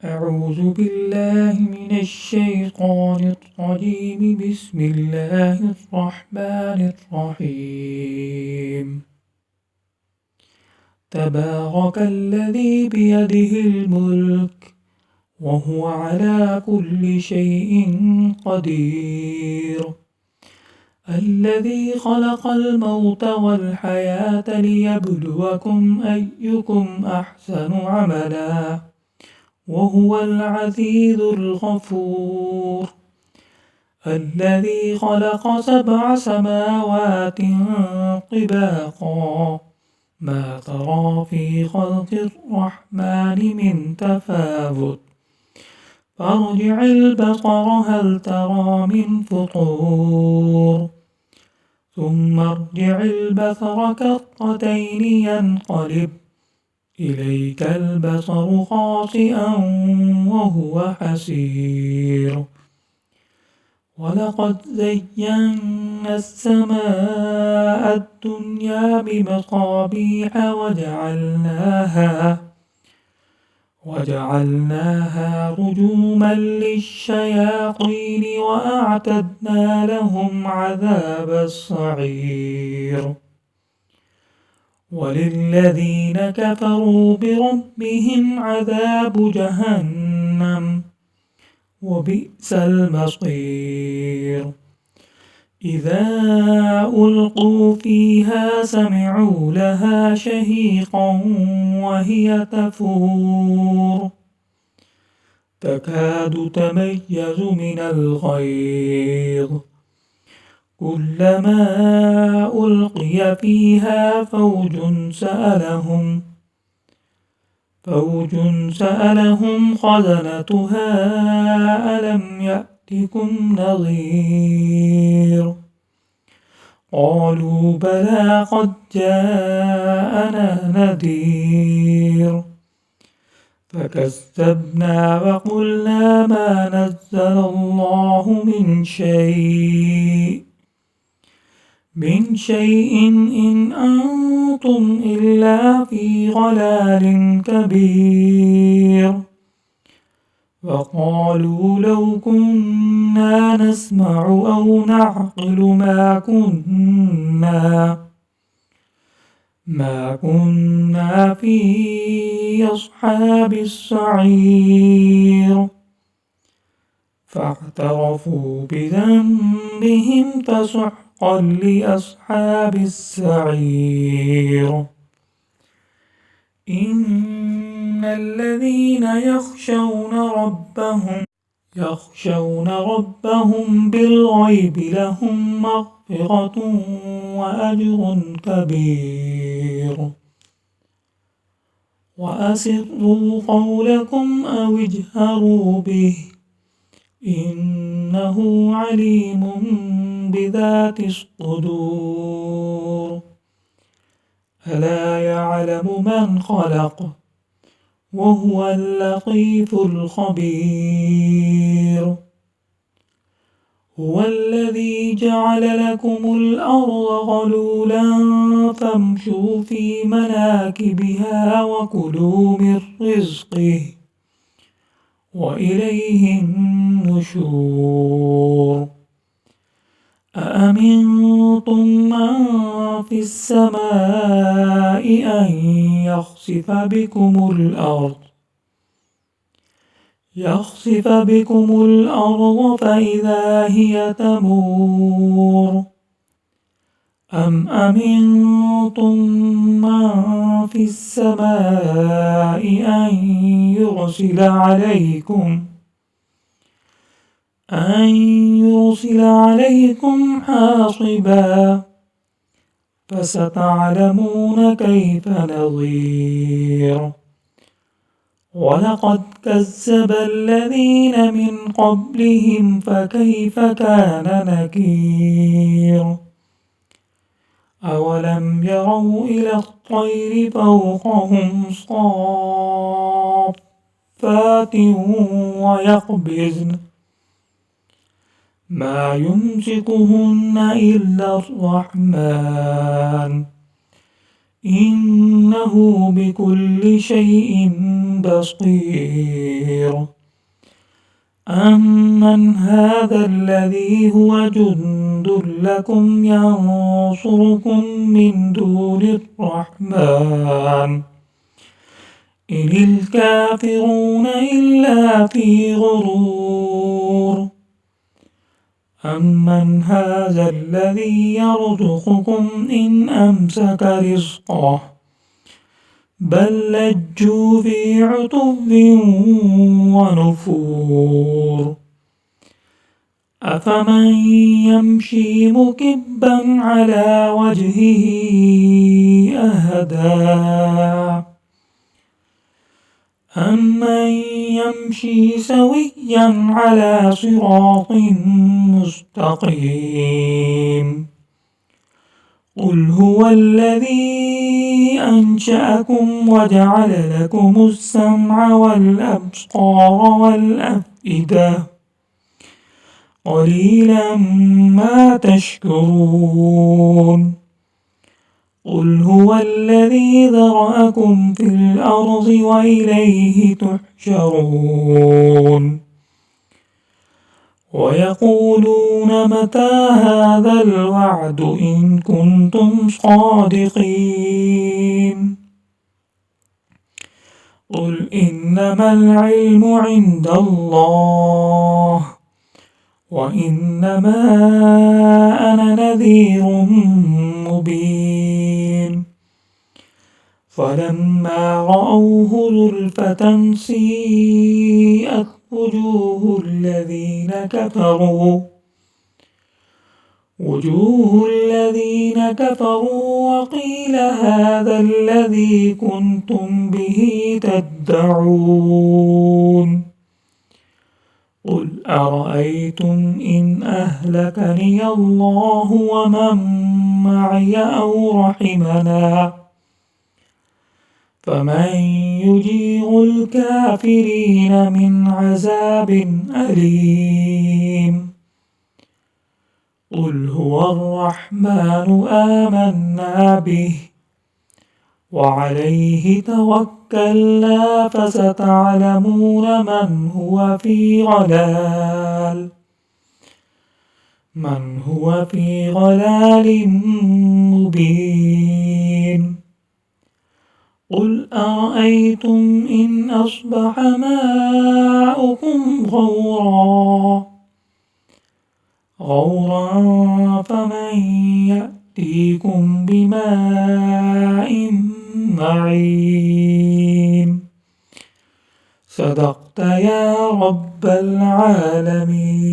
أعوذ بالله من الشيطان الرجيم. بسم الله الرحمن الرحيم. تبارك الذي بيده الملك وهو على كل شيء قدير. الذي خلق الموت والحياة ليبلوكم أيكم أحسن عملا وهو العزيز الغفور. الذي خلق 7 سماوات طباقا ما ترى في خلق الرحمن من تفاوت فارجع البصر هل ترى من فطور ثم ارجع البصر كرتين ينقلب إليك البصر خاطئا وهو حسير. ولقد زينا السماء الدنيا بمصابيح وجعلناها رجوما للشياطين وأعتدنا لهم عذاب السعير. وللذين كفروا بربهم عذاب جهنم وبئس المصير. إذا ألقوا فيها سمعوا لها شهيقا وهي تفور تكاد تميز من الغيظ كلما ألقي فيها فوج سألهم خزنتها ألم يأتكم نذير قالوا بلى قد جاءنا نذير فكذبنا وقلنا ما نزل الله من شيء إن أنتم إلا في ضلال كبير. وقالوا لو كنا نسمع أو نعقل ما كنا في أصحاب السعير. فاعترفوا بذنبهم فسحقا لأصحاب السعير. إن الذين يخشون ربهم بالغيب لهم مغفرة وأجر كبير. وأسروا قولكم أو اجهروا به إنه عليم بذات الصدور. ألا يعلم من خلق وهو اللطيف الخبير. هو الذي جعل لكم الأرض ذلولا فامشوا في مناكبها وكلوا من رزقه وإليه النشور. أأمنتم من في السماء أن يخسف بكم الأرض فإذا هي تمور أم أمنتم من في السماء أن يرسل عليكم حاصبا فستعلمون كيف نظير. ولقد كذب الذين من قبلهم فكيف كان نكير. أولم يروا إلى الطير فوقهم صافات ويقبضن ما يمسكهن إلا الرحمن إنه بكل شيء بصير أمن هذا الذي هو جند لكم ينصركم من دون الرحمن إن الكافرون إلا في غرور أمن هذا الذي يرزقكم إن أمسك رزقه بل لجوا في عتب ونفور أفمن يمشي مكبا على وجهه أهدى أمن يمشي سويا على صراط مستقيم قل هو الذي أنشأكم وجعل لكم السمع والأبصار والأفئدة قليلا ما تشكرون قل هو الذي ذرأكم في الأرض وإليه تحشرون ويقولون متى هذا الوعد إن كنتم صادقين قل إنما العلم عند الله وإنما أنا نذير مبين فلما رأوه زلفة سيئت وجوه الذين كفروا وقيل هذا الذي كنتم به تدعون قل أرأيتم إن أهلكني الله ومن معي أو رحمنا فمن يجير الكافرين من عذاب أليم قل هو الرحمن آمنا به وعليه توكلنا فستعلمون من هو في ضلال مبين قل أرأيتم إن أصبح ماؤكم غورا فمن يأتيكم بماء معين صدقت يا رب العالمين.